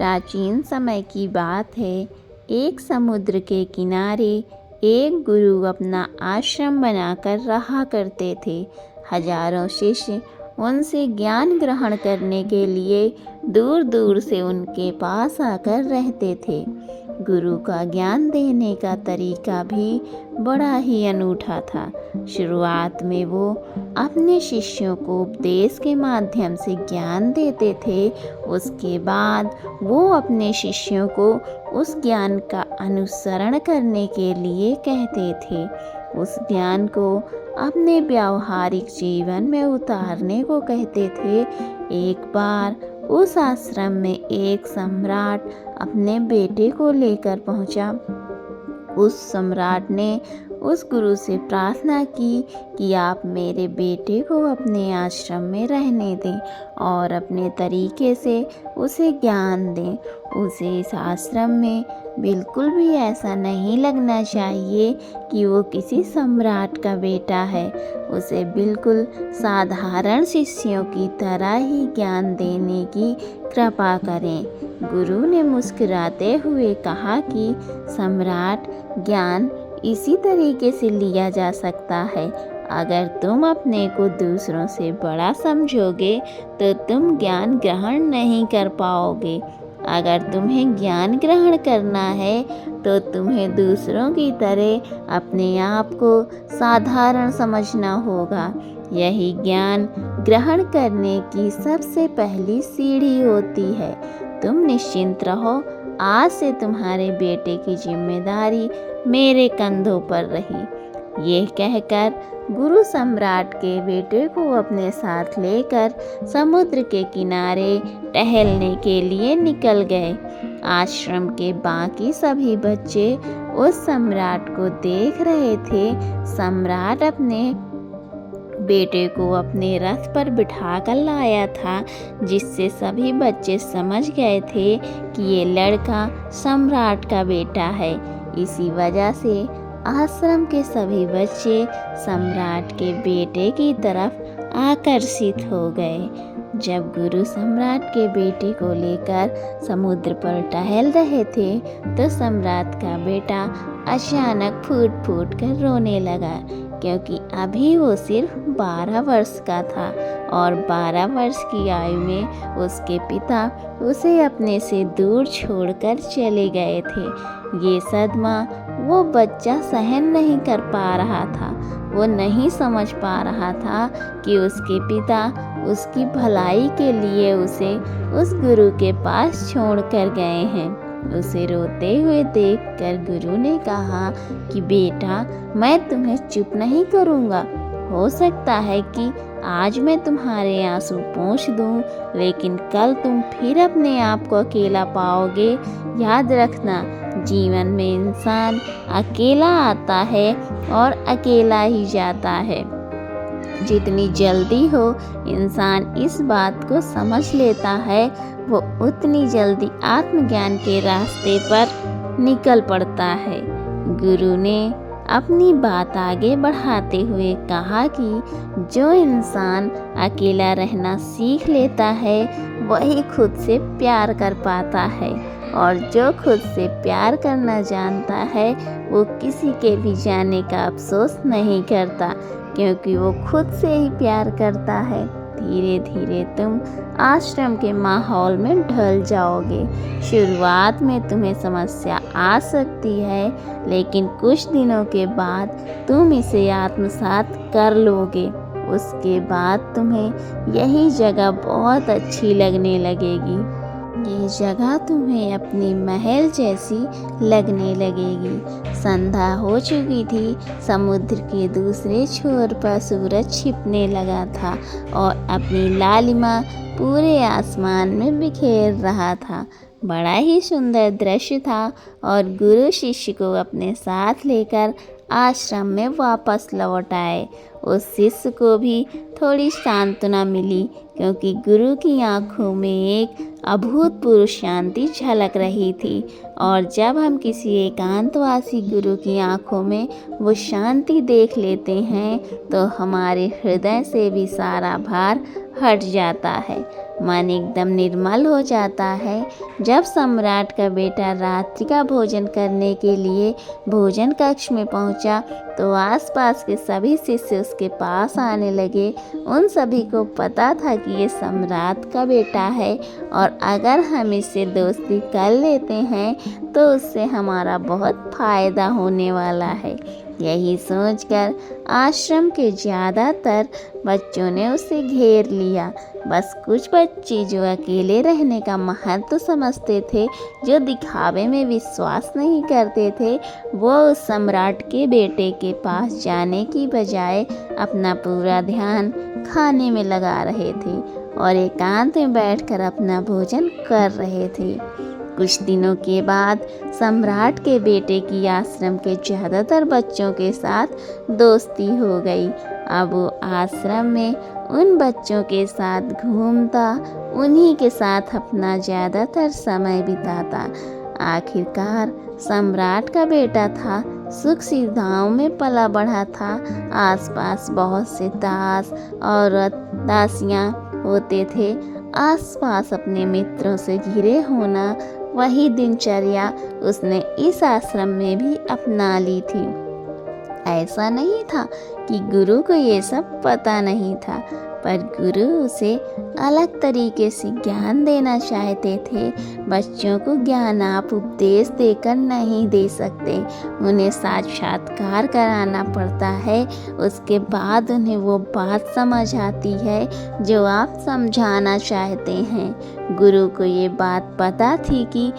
प्राचीन समय की बात है। एक समुद्र के किनारे एक गुरु अपना आश्रम बनाकर रहा करते थे। हजारों शिष्य उनसे ज्ञान ग्रहण करने के लिए दूर दूर से उनके पास आकर रहते थे। गुरु का ज्ञान देने का तरीका भी बड़ा ही अनूठा था। शुरुआत में वो अपने शिष्यों को उपदेश के माध्यम से ज्ञान देते थे। उसके बाद वो अपने शिष्यों को उस ज्ञान का अनुसरण करने के लिए कहते थे। उस ज्ञान को अपने व्यावहारिक जीवन में उतारने को कहते थे। एक बार उस आश्रम में एक सम्राट अपने बेटे को लेकर पहुंचा। उस सम्राट ने उस गुरु से प्रार्थना की कि आप मेरे बेटे को अपने आश्रम में रहने दें और अपने तरीके से उसे ज्ञान दें। उसे इस आश्रम में बिल्कुल भी ऐसा नहीं लगना चाहिए कि वो किसी सम्राट का बेटा है। उसे बिल्कुल साधारण शिष्यों की तरह ही ज्ञान देने की कृपा करें। गुरु ने मुस्कुराते हुए कहा कि सम्राट, ज्ञान इसी तरीके से लिया जा सकता है। अगर तुम अपने को दूसरों से बड़ा समझोगे तो तुम ज्ञान ग्रहण नहीं कर पाओगे। अगर तुम्हें ज्ञान ग्रहण करना है तो तुम्हें दूसरों की तरह अपने आप को साधारण समझना होगा। यही ज्ञान ग्रहण करने की सबसे पहली सीढ़ी होती है। तुम निश्चिंत रहो, आज से तुम्हारे बेटे की जिम्मेदारी मेरे कंधों पर रही। ये कहकर गुरु सम्राट के बेटे को अपने साथ लेकर समुद्र के किनारे टहलने के लिए निकल गए। आश्रम के बाकी सभी बच्चे उस सम्राट को देख रहे थे। सम्राट अपने बेटे को अपने रथ पर बिठा कर लाया था, जिससे सभी बच्चे समझ गए थे कि ये लड़का सम्राट का बेटा है। इसी वजह से आश्रम के सभी बच्चे सम्राट के बेटे की तरफ आकर्षित हो गए। जब गुरु सम्राट के बेटे को लेकर समुद्र पर टहल रहे थे तो सम्राट का बेटा अचानक फूट फूट कर रोने लगा, क्योंकि अभी वो सिर्फ 12 वर्ष का था और 12 वर्ष की आयु में उसके पिता उसे अपने से दूर छोड़कर चले गए थे। ये सदमा वो बच्चा सहन नहीं कर पा रहा था। वो नहीं समझ पा रहा था कि उसके पिता उसकी भलाई के लिए उसे उस गुरु के पास छोड़ कर गए हैं। उसे रोते हुए देखकर गुरु ने कहा कि बेटा, मैं तुम्हें चुप नहीं करूँगा। हो सकता है कि आज मैं तुम्हारे आंसू पोंछ दूँ, लेकिन कल तुम फिर अपने आप को अकेला पाओगे। याद रखना, जीवन में इंसान अकेला आता है और अकेला ही जाता है। जितनी जल्दी हो इंसान इस बात को समझ लेता है, वो उतनी जल्दी आत्मज्ञान के रास्ते पर निकल पड़ता है। गुरु ने अपनी बात आगे बढ़ाते हुए कहा कि जो इंसान अकेला रहना सीख लेता है वही खुद से प्यार कर पाता है, और जो खुद से प्यार करना जानता है वो किसी के भी जाने का अफसोस नहीं करता, क्योंकि वो खुद से ही प्यार करता है। धीरे धीरे तुम आश्रम के माहौल में ढल जाओगे। शुरुआत में तुम्हें समस्या आ सकती है, लेकिन कुछ दिनों के बाद तुम इसे आत्मसात कर लोगे। उसके बाद तुम्हें यही जगह बहुत अच्छी लगने लगेगी। ये जगह तुम्हें अपनी महल जैसी लगने लगेगी। संध्या हो चुकी थी। समुद्र के दूसरे छोर पर सूरज छिपने लगा था और अपनी लालिमा पूरे आसमान में बिखेर रहा था। बड़ा ही सुंदर दृश्य था और गुरु शिष्य को अपने साथ लेकर आश्रम में वापस लौट आए। उस शिष्य को भी थोड़ी सांत्वना मिली, क्योंकि गुरु की आंखों में एक अभूतपूर्व शांति झलक रही थी। और जब हम किसी एकांतवासी गुरु की आंखों में वो शांति देख लेते हैं तो हमारे हृदय से भी सारा भार हट जाता है, मन एकदम निर्मल हो जाता है। जब सम्राट का बेटा रात्रि का भोजन करने के लिए भोजन कक्ष में पहुंचा तो आसपास के सभी शिष्य उसके पास आने लगे। उन सभी को पता था कि ये सम्राट का बेटा है और अगर हम इससे दोस्ती कर लेते हैं तो उससे हमारा बहुत फायदा होने वाला है। यही सोचकर आश्रम के ज़्यादातर बच्चों ने उसे घेर लिया। बस कुछ बच्चे जो अकेले रहने का महत्व समझते थे, जो दिखावे में विश्वास नहीं करते थे, वो उस सम्राट के बेटे के पास जाने की बजाय अपना पूरा ध्यान खाने में लगा रहे थे और एकांत में बैठकर अपना भोजन कर रहे थे। कुछ दिनों के बाद सम्राट के बेटे की आश्रम के ज़्यादातर बच्चों के साथ दोस्ती हो गई। अब वो आश्रम में उन बच्चों के साथ घूमता, उन्हीं के साथ अपना ज़्यादातर समय बिताता। आखिरकार सम्राट का बेटा था, सुख सुविधाओं में पला बढ़ा था। आसपास बहुत से दास और दासियाँ होते थे। आसपास अपने मित्रों से घिरे होना, वही दिनचर्या उसने इस आश्रम में भी अपना ली थी। ऐसा नहीं था कि गुरु को ये सब पता नहीं था, पर गुरु उसे अलग तरीके से ज्ञान देना चाहते थे। बच्चों को ज्ञान आप उपदेश देकर नहीं दे सकते, उन्हें साक्षात्कार कराना पड़ता है। उसके बाद उन्हें वो बात समझ आती है जो आप समझाना चाहते हैं। गुरु को ये बात पता थी कि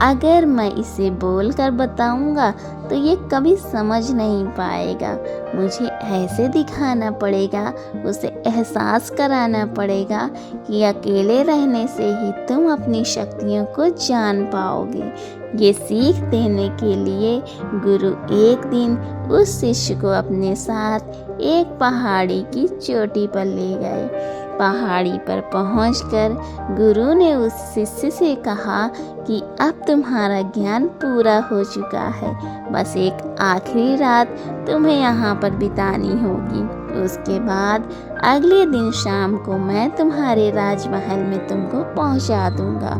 अगर मैं इसे बोलकर बताऊंगा तो ये कभी समझ नहीं पाएगा। मुझे ऐसे दिखाना पड़ेगा, उसे एहसास कराना पड़ेगा कि अकेले रहने से ही तुम अपनी शक्तियों को जान पाओगे। ये सीख देने के लिए गुरु एक दिन उस शिष्य को अपने साथ एक पहाड़ी की चोटी पर ले गए। पहाड़ी पर पहुंचकर गुरु ने उस शिष्य से कहा कि अब तुम्हारा ज्ञान पूरा हो चुका है, बस एक आखिरी रात तुम्हें यहाँ पर बितानी होगी। उसके बाद अगले दिन शाम को मैं तुम्हारे राजमहल में तुमको पहुँचा दूँगा।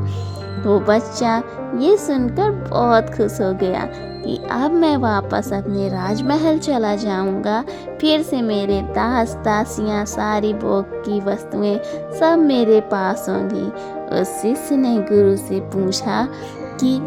वो बच्चा ये सुनकर बहुत खुश हो गया कि अब मैं वापस अपने राजमहल चला जाऊंगा। फिर से मेरे दास दासियाँ, सारी भोग की वस्तुएं सब मेरे पास होंगी। उस शिष्य ने गुरु से पूछा कि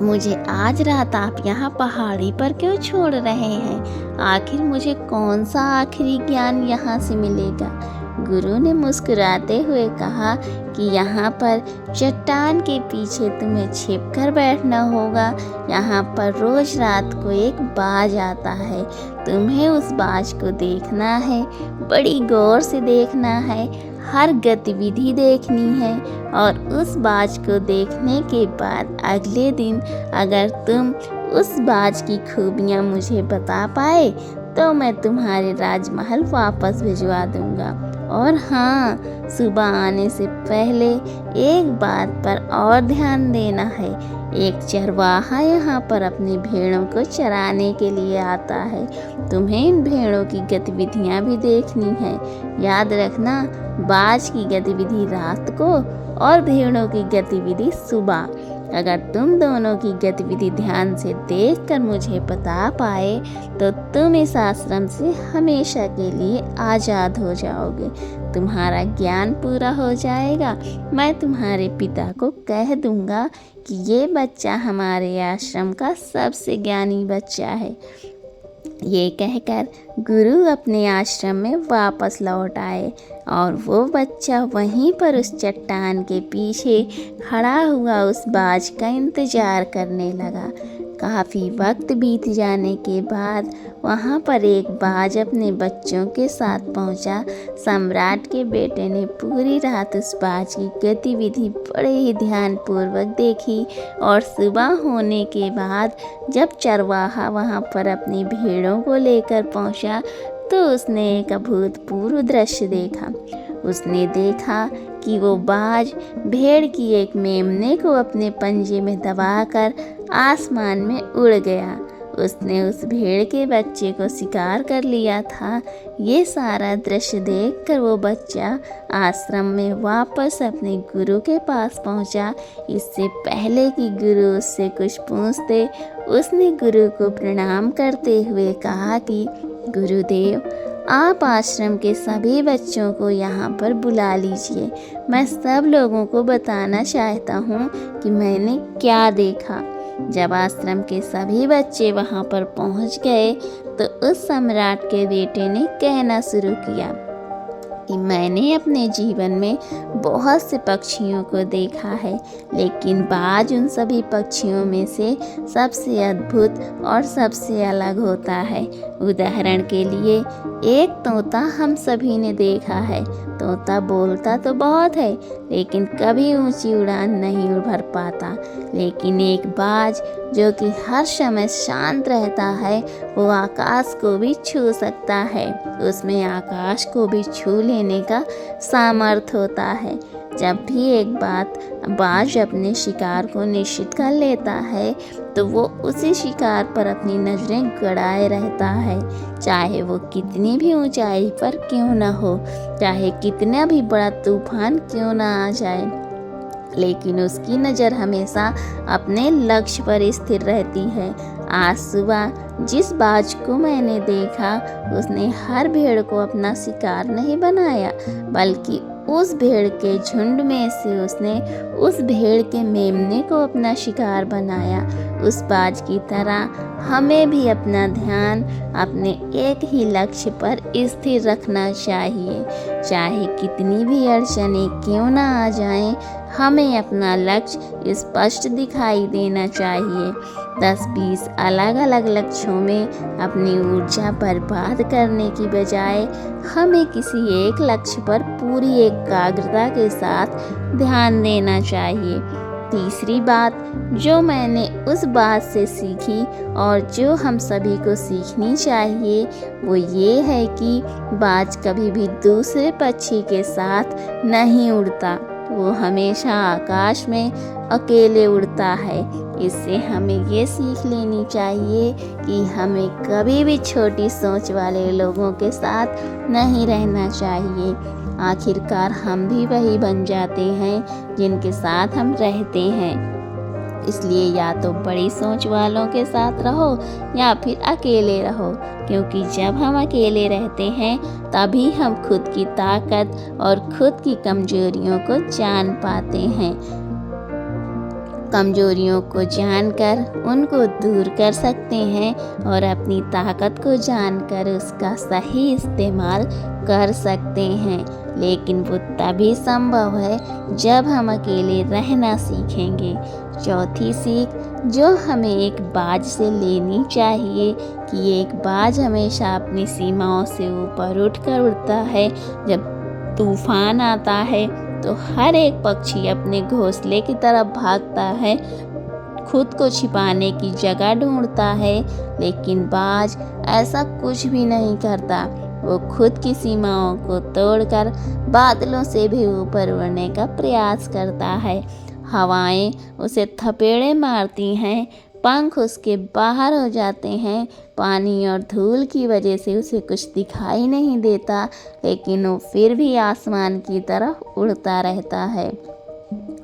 मुझे आज रात आप यहाँ पहाड़ी पर क्यों छोड़ रहे हैं? आखिर मुझे कौन सा आखिरी ज्ञान यहाँ से मिलेगा? गुरु ने मुस्कुराते हुए कहा कि यहाँ पर चट्टान के पीछे तुम्हें छिपकर बैठना होगा। यहाँ पर रोज रात को एक बाज आता है, तुम्हें उस बाज को देखना है, बड़ी गौर से देखना है, हर गतिविधि देखनी है और उस बाज को देखने के बाद अगले दिन अगर तुम उस बाज की खूबियाँ मुझे बता पाए तो मैं तुम्हारे राजमहल वापस भिजवा दूँगा। और हाँ, सुबह आने से पहले एक बात पर और ध्यान देना है। एक चरवाहा यहाँ पर अपनी भेड़ों को चराने के लिए आता है। तुम्हें इन भेड़ों की गतिविधियाँ भी देखनी है। याद रखना, बाज की गतिविधि रात को और भेड़ों की गतिविधि सुबह। अगर तुम दोनों की गतिविधि ध्यान से देखकर मुझे बता पाए तो तुम इस आश्रम से हमेशा के लिए आज़ाद हो जाओगे। तुम्हारा ज्ञान पूरा हो जाएगा। मैं तुम्हारे पिता को कह दूंगा कि ये बच्चा हमारे आश्रम का सबसे ज्ञानी बच्चा है। ये कहकर गुरु अपने आश्रम में वापस लौट आए और वो बच्चा वहीं पर उस चट्टान के पीछे खड़ा हुआ उस बाज का इंतज़ार करने लगा। काफ़ी वक्त बीत जाने के बाद वहाँ पर एक बाज अपने बच्चों के साथ पहुँचा। सम्राट के बेटे ने पूरी रात उस बाज की गतिविधि बड़े ही ध्यानपूर्वक देखी और सुबह होने के बाद जब चरवाहा वहाँ पर अपनी भेड़ों को लेकर पहुँचा तो उसने एक अभूतपूर्व दृश्य देखा। उसने देखा कि वो बाज भेड़ की एक मेमने को अपने पंजे में दबाकर आसमान में उड़ गया। उसने उस भेड़ के बच्चे को शिकार कर लिया था। ये सारा दृश्य देखकर वो बच्चा आश्रम में वापस अपने गुरु के पास पहुंचा। इससे पहले कि गुरु उससे कुछ पूछते, उसने गुरु को प्रणाम करते हुए कहा कि गुरुदेव, आप आश्रम के सभी बच्चों को यहाँ पर बुला लीजिए। मैं सब लोगों को बताना चाहता हूँ कि मैंने क्या देखा। जब आश्रम के सभी बच्चे वहाँ पर पहुँच गए तो उस सम्राट के बेटे ने कहना शुरू किया कि मैंने अपने जीवन में बहुत से पक्षियों को देखा है, लेकिन बाज उन सभी पक्षियों में से सबसे अद्भुत और सबसे अलग होता है। उदाहरण के लिए एक तोता हम सभी ने देखा है। तोता बोलता तो बहुत है, लेकिन कभी ऊंची उड़ान नहीं भर पाता। लेकिन एक बाज जो कि हर समय शांत रहता है, वो आकाश को भी छू सकता है। उसमें आकाश को भी छू लेने का सामर्थ्य होता है। जब भी एक बाज अपने शिकार को निश्चित कर लेता है तो वो उसी शिकार पर अपनी नज़रें गड़ाए रहता है, चाहे वो कितनी भी ऊंचाई पर क्यों ना हो, चाहे कितना भी बड़ा तूफान क्यों ना आ जाए, लेकिन उसकी नज़र हमेशा अपने लक्ष्य पर स्थिर रहती है। आज सुबह जिस बाज को मैंने देखा, उसने हर भेड़ को अपना शिकार नहीं बनाया, बल्कि उस भेड़ के झुंड में से उसने उस भेड़ के मेमने को अपना शिकार बनाया। उस बाज की तरह हमें भी अपना ध्यान अपने एक ही लक्ष्य पर स्थिर रखना चाहिए। चाहे कितनी भी अड़चनें क्यों ना आ जाएं, हमें अपना लक्ष्य स्पष्ट दिखाई देना चाहिए। 10-20 अलग अलग लक्ष्यों में अपनी ऊर्जा बर्बाद करने की बजाय हमें किसी एक लक्ष्य पर पूरी एकाग्रता के साथ ध्यान देना चाहिए। तीसरी बात जो मैंने उस बात से सीखी और जो हम सभी को सीखनी चाहिए, वो ये है कि बाज कभी भी दूसरे पक्षी के साथ नहीं उड़ता। वो हमेशा आकाश में अकेले उड़ता है। इससे हमें ये सीख लेनी चाहिए कि हमें कभी भी छोटी सोच वाले लोगों के साथ नहीं रहना चाहिए। आखिरकार हम भी वही बन जाते हैं जिनके साथ हम रहते हैं। इसलिए या तो बड़ी सोच वालों के साथ रहो या फिर अकेले रहो, क्योंकि जब हम अकेले रहते हैं तभी हम खुद की ताकत और खुद की कमजोरियों को जान पाते हैं। कमजोरियों को जानकर उनको दूर कर सकते हैं और अपनी ताकत को जानकर उसका सही इस्तेमाल कर सकते हैं। लेकिन वो तभी संभव है जब हम अकेले रहना सीखेंगे। चौथी सीख जो हमें एक बाज से लेनी चाहिए कि एक बाज हमेशा अपनी सीमाओं से ऊपर उठकर उड़ता है। जब तूफान आता है तो हर एक पक्षी अपने घोंसले की तरफ भागता है, खुद को छिपाने की जगह ढूंढता है, लेकिन बाज ऐसा कुछ भी नहीं करता। वो खुद की सीमाओं को तोड़कर बादलों से भी ऊपर उड़ने का प्रयास करता है। हवाएं उसे थपेड़े मारती हैं, पंख उसके बाहर हो जाते हैं, पानी और धूल की वजह से उसे कुछ दिखाई नहीं देता, लेकिन वो फिर भी आसमान की तरफ उड़ता रहता है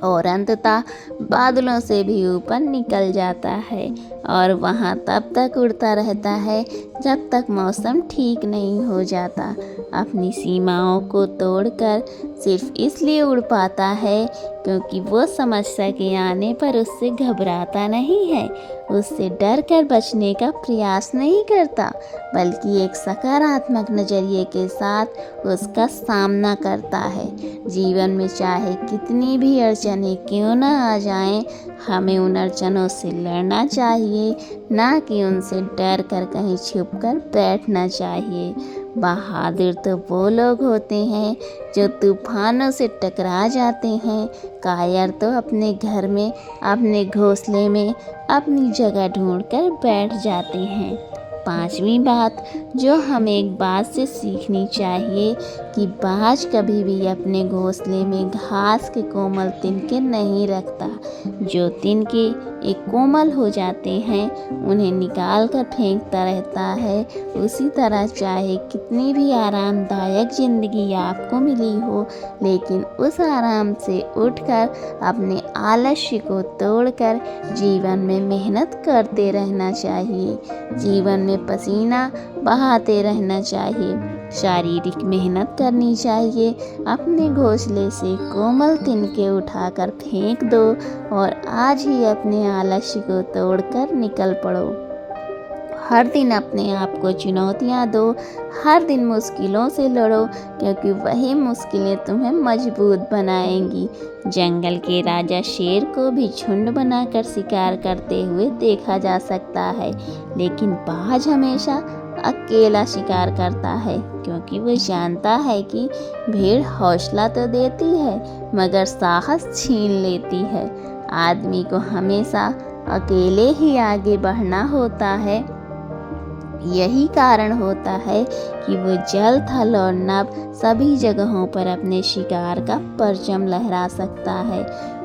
और अंततः बादलों से भी ऊपर निकल जाता है और वहाँ तब तक उड़ता रहता है जब तक मौसम ठीक नहीं हो जाता। अपनी सीमाओं को तोड़कर सिर्फ इसलिए उड़ पाता है क्योंकि वो समस्या के आने पर उससे घबराता नहीं है, उससे डर कर बचने का प्रयास नहीं करता, बल्कि एक सकारात्मक नज़रिए के साथ उसका सामना करता है। जीवन में चाहे कितनी भी अड़चनें क्यों ना आ जाएं, हमें उन अड़चनों से लड़ना चाहिए, ना कि उनसे डर कर कहीं छुप कर बैठना चाहिए। बहादुर तो वो लोग होते हैं जो तूफानों से टकरा जाते हैं। कायर तो अपने घर में, अपने घोंसले में अपनी जगह ढूंढकर बैठ जाते हैं। पांचवी बात जो हमें एक बात से सीखनी चाहिए कि बाज कभी भी अपने घोंसले में घास के कोमल तिनके नहीं रखता। जो तिनके एक कोमल हो जाते हैं उन्हें निकाल कर फेंकता रहता है। उसी तरह चाहे कितनी भी आरामदायक ज़िंदगी आपको मिली हो, लेकिन उस आराम से उठकर अपने आलस्य को तोड़कर जीवन में मेहनत करते रहना चाहिए। जीवन में पसीना बहाते रहना चाहिए, शारीरिक मेहनत करनी चाहिए। अपने घोंसले से कोमल तिनके उठाकर फेंक दो और आज ही अपने आलस्य को तोड़कर निकल पड़ो। हर दिन अपने आप को चुनौतियाँ दो, हर दिन मुश्किलों से लड़ो, क्योंकि वही मुश्किलें तुम्हें मजबूत बनाएंगी। जंगल के राजा शेर को भी झुंड बनाकर शिकार करते हुए देखा जा सकता है, लेकिन बाज हमेशा अकेला शिकार करता है, क्योंकि वो जानता है कि भीड़ हौसला तो देती है मगर साहस छीन लेती है। आदमी को हमेशा अकेले ही आगे बढ़ना होता है। यही कारण होता है कि वो जल, थल और नभ सभी जगहों पर अपने शिकार का परचम लहरा सकता है।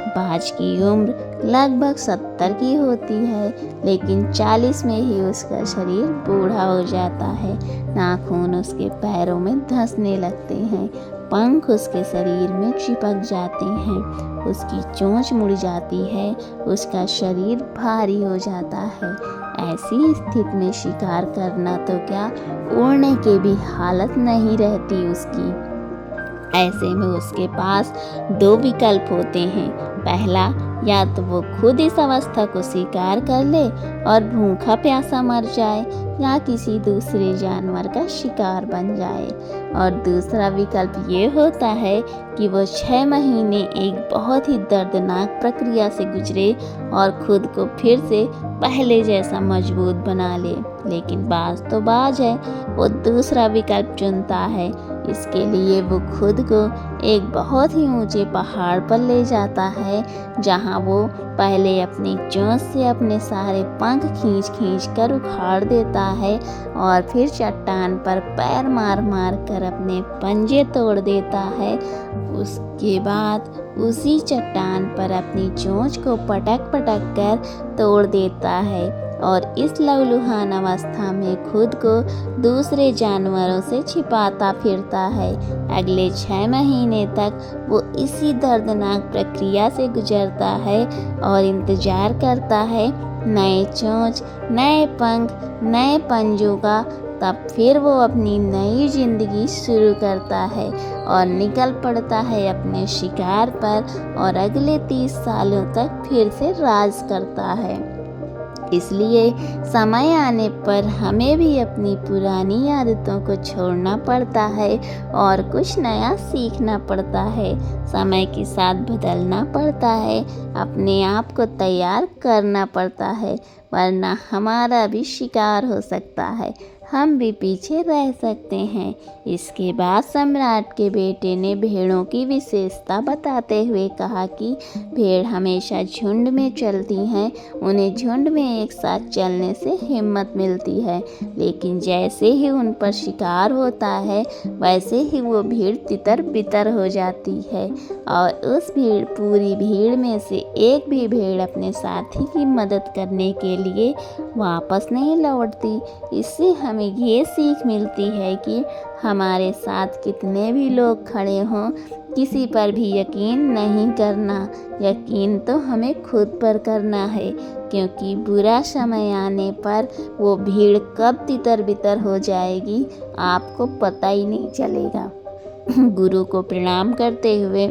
बाज की उम्र लगभग 70 की होती है, लेकिन 40 में ही उसका शरीर बूढ़ा हो जाता है। नाखून उसके पैरों में धंसने लगते हैं, पंख उसके शरीर में चिपक जाते हैं, उसकी चोंच मुड़ जाती है, उसका शरीर भारी हो जाता है। ऐसी स्थिति में शिकार करना तो क्या, उड़ने की भी हालत नहीं रहती उसकी। ऐसे में उसके पास 2 विकल्प होते हैं। पहला, या तो वो खुद इस अवस्था को स्वीकार कर ले और भूखा प्यासा मर जाए, या किसी दूसरे जानवर का शिकार बन जाए। और दूसरा विकल्प ये होता है कि वो 6 महीने एक बहुत ही दर्दनाक प्रक्रिया से गुजरे और खुद को फिर से पहले जैसा मजबूत बना ले। लेकिन बाज तो बाज है, वो दूसरा विकल्प चुनता है। इसके लिए वो खुद को एक बहुत ही ऊंचे पहाड़ पर ले जाता है, जहां वो पहले अपनी चोंच से अपने सारे पंख खींच कर उखाड़ देता है और फिर चट्टान पर पैर मार मार कर अपने पंजे तोड़ देता है। उसके बाद उसी चट्टान पर अपनी चोंच को पटक कर तोड़ देता है और इस लहूलुहान अवस्था में खुद को दूसरे जानवरों से छिपाता फिरता है। अगले 6 महीने तक वो इसी दर्दनाक प्रक्रिया से गुजरता है और इंतजार करता है नए चोंच, नए पंख, नए पंजों का। तब फिर वो अपनी नई जिंदगी शुरू करता है और निकल पड़ता है अपने शिकार पर और अगले 30 सालों तक फिर से राज करता है। इसलिए समय आने पर हमें भी अपनी पुरानी आदतों को छोड़ना पड़ता है और कुछ नया सीखना पड़ता है। समय के साथ बदलना पड़ता है, अपने आप को तैयार करना पड़ता है, वरना हमारा भी शिकार हो सकता है, हम भी पीछे रह सकते हैं। इसके बाद सम्राट के बेटे ने भेड़ों की विशेषता बताते हुए कहा कि भेड़ हमेशा झुंड में चलती हैं, उन्हें झुंड में एक साथ चलने से हिम्मत मिलती है, लेकिन जैसे ही उन पर शिकार होता है वैसे ही वो भीड़ तितर बितर हो जाती है और उस पूरी भीड़ में से एक भी भेड़ अपने साथी की मदद करने के लिए वापस नहीं लौटती। इससे हमें ये सीख मिलती है कि हमारे साथ कितने भी लोग खड़े हों, किसी पर भी यकीन नहीं करना। यकीन तो हमें खुद पर करना है, क्योंकि बुरा समय आने पर वो भीड़ कब तितर बितर हो जाएगी आपको पता ही नहीं चलेगा। गुरु को प्रणाम करते हुए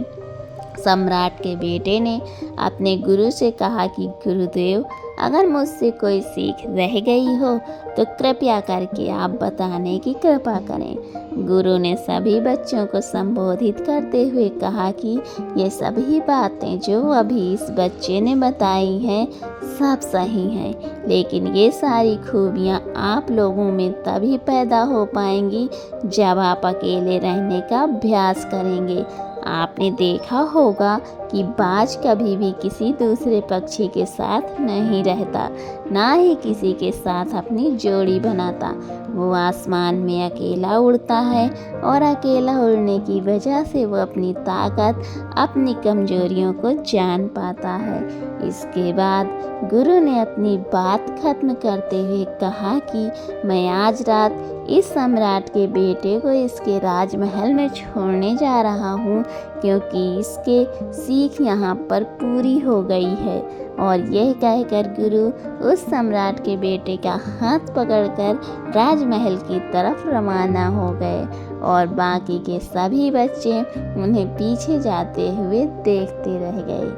सम्राट के बेटे ने अपने गुरु से कहा कि गुरुदेव, अगर मुझसे कोई सीख रह गई हो तो कृपया करके आप बताने की कृपा करें। गुरु ने सभी बच्चों को संबोधित करते हुए कहा कि ये सभी बातें जो अभी इस बच्चे ने बताई हैं सब सही हैं, लेकिन ये सारी खूबियाँ आप लोगों में तभी पैदा हो पाएंगी जब आप अकेले रहने का अभ्यास करेंगे। आपने देखा होगा कि बाज कभी भी किसी दूसरे पक्षी के साथ नहीं रहता, ना ही किसी के साथ अपनी जोड़ी बनाता। वो आसमान में अकेला उड़ता है और अकेला उड़ने की वजह से वो अपनी ताकत, अपनी कमजोरियों को जान पाता है। इसके बाद गुरु ने अपनी बात खत्म करते हुए कहा कि मैं आज रात इस सम्राट के बेटे को इसके राजमहल में छोड़ने जा रहा हूँ, क्योंकि इसके सीख यहाँ पर पूरी हो गई है। और यह कहकर गुरु उस सम्राट के बेटे का हाथ पकड़कर राजमहल की तरफ रवाना हो गए और बाकी के सभी बच्चे उन्हें पीछे जाते हुए देखते रह गए।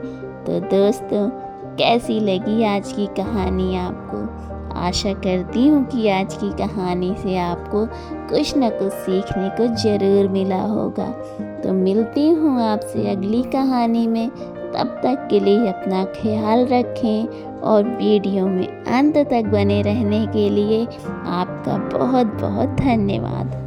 तो दोस्तों, कैसी लगी आज की कहानी आपको? आशा करती हूँ कि आज की कहानी से आपको कुछ न कुछ सीखने को ज़रूर मिला होगा। तो मिलती हूँ आपसे अगली कहानी में। तब तक के लिए अपना ख्याल रखें और वीडियो में अंत तक बने रहने के लिए आपका बहुत बहुत धन्यवाद।